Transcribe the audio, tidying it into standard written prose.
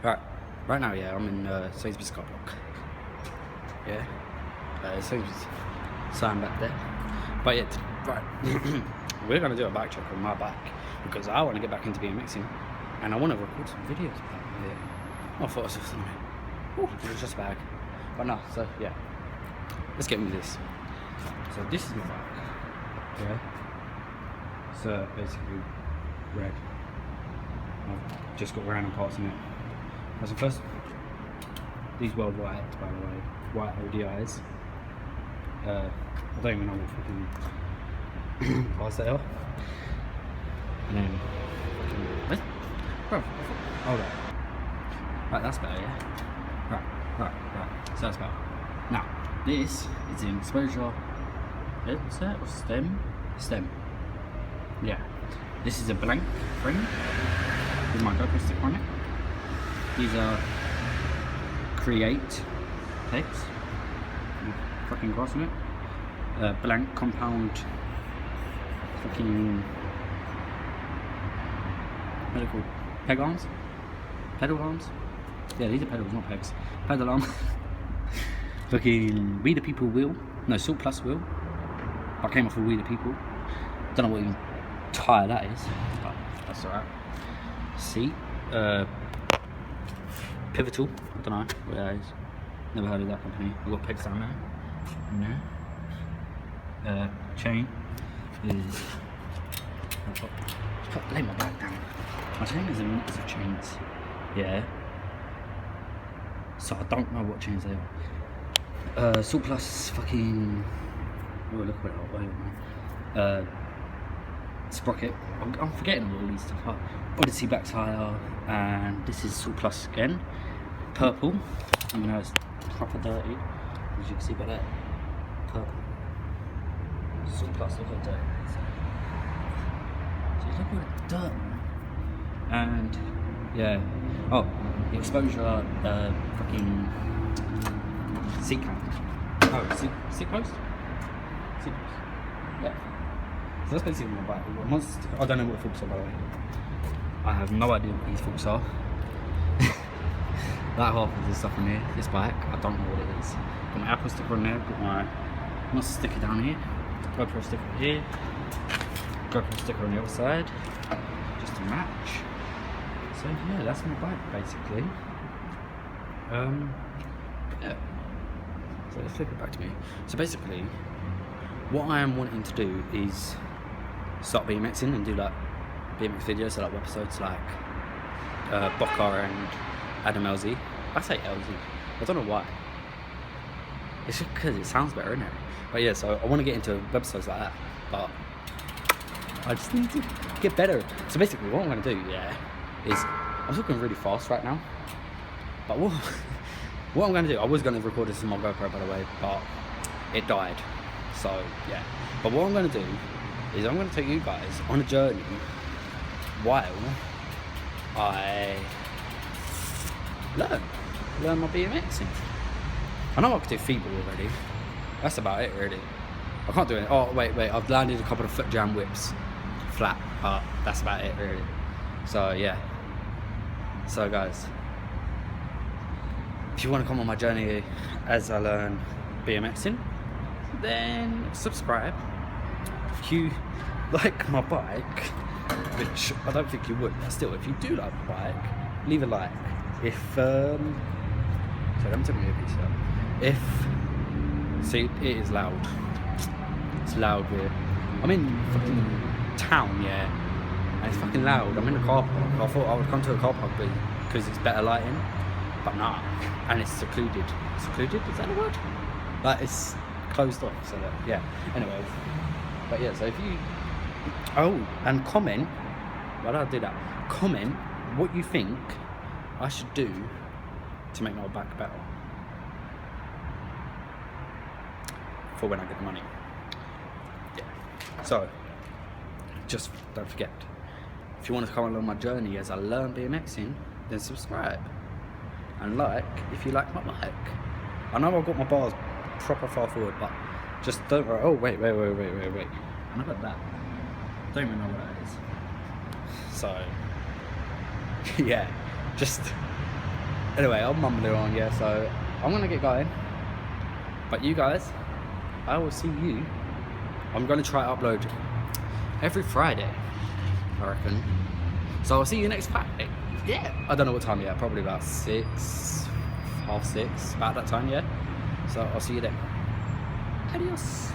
Right now, yeah, I'm in Sainsbury's car park. Yeah, Sainsbury's sign back there. But yeah, right, we're gonna do a bike check on my bike because I want to get back into BMXing and I want to record some videos about it. I thought it was just something. It was just a bag, but no. So yeah, let's get into this. So this is my bike. Yeah. So basically, red. I've just got random parts in it. As the first, these were white, by the way, white ODIs. I don't even know what fucking parts they are. And then, bro, hold on. Right, that's better, yeah. Right. So that's better. Now, this is in exposure. Headset or stem? Stem. Yeah. This is a blank frame with my GoPro stick on it. These are Create pegs. Fucking grass on it. Blank compound. Fucking. What are they called? Peg arms? Pedal arms? Yeah, these are pedals, not pegs. Pedal arm. Fucking We the People wheel. No, Salt Plus wheel. I came off of We the People. Don't know what even tyre that is, but that's alright. Seat. Pivotal. I don't know what that is. Never heard of that company. I've got pegs down there. Chain is. Lay my back down. My chain is a mix of chains. Yeah. So I don't know what chains they are. Salt Plus fucking. Oh, look what it is. Sprocket. I'm forgetting all these stuff. Odyssey back tyre, and this is Salt Plus again. Purple. I mean, it's proper dirty, as you can see by that. Purple. Salt Plus, look at dirty. So look at the dirt. And yeah. Oh, the exposure. Fucking seat clamp. Oh, seat post. Seat post. Yeah. So that's basically my bike. I don't know what the forks are, by the way. I have no idea what these forks are. That half of the stuff on here, this bike, I don't know what it is. Got my Apple sticker on there, got my Monster sticker down here, GoPro sticker here, GoPro sticker on the other side, just to match. So yeah, that's my bike basically. Yeah. So let's flip it back to me. So basically, what I am wanting to do is start BMXing and do like BMX videos, so like episodes like Bokar and Adam LZ. I say LZ. I don't know why. It's just because it sounds better, isn't it? But yeah, so I want to get into websites like that, but I just need to get better. So basically, what I'm going to do, yeah, is I'm talking really fast right now. But what I'm going to do, I was going to record this on my GoPro, by the way, but it died. So yeah, but what I'm going to do is I'm going to take you guys on a journey while I learn my BMXing. I know I can do feeble already. That's about it really. I can't do it. Oh wait, I've landed a couple of foot jam whips flat, but that's about it really. So yeah. So guys, if you want to come on my journey as I learn BMXing, then subscribe. If you like my bike, which I don't think you would, but still, if you do like my bike, leave a like. If so let me take my earpiece out. If see, it is loud. It's loud here. I'm in fucking town, yeah, and it's fucking loud. I'm in a car park. I thought I would come to a car park because it's better lighting, but nah, and it's secluded. Secluded? Is that a word? Like it's closed off. So that, yeah. Anyways, but yeah. So if you and comment. Why did I do that? Comment what you think I should do to make my bike better for when I get the money. Yeah. So just don't forget, if you want to come along my journey as I learn BMXing, then subscribe and like if you like my bike. I know I've got my bars proper far forward, but just don't. Oh wait. I know about that. Don't even know what that is. So yeah, just Anyway, I'm mumbling on, yeah, so I'm gonna get going. But you guys, I will see you. I'm gonna try to upload every Friday, I reckon. So I'll see you next Friday. Yeah. I don't know what time yet, probably about 6, half 6, about that time, yeah. So I'll see you then. Adios.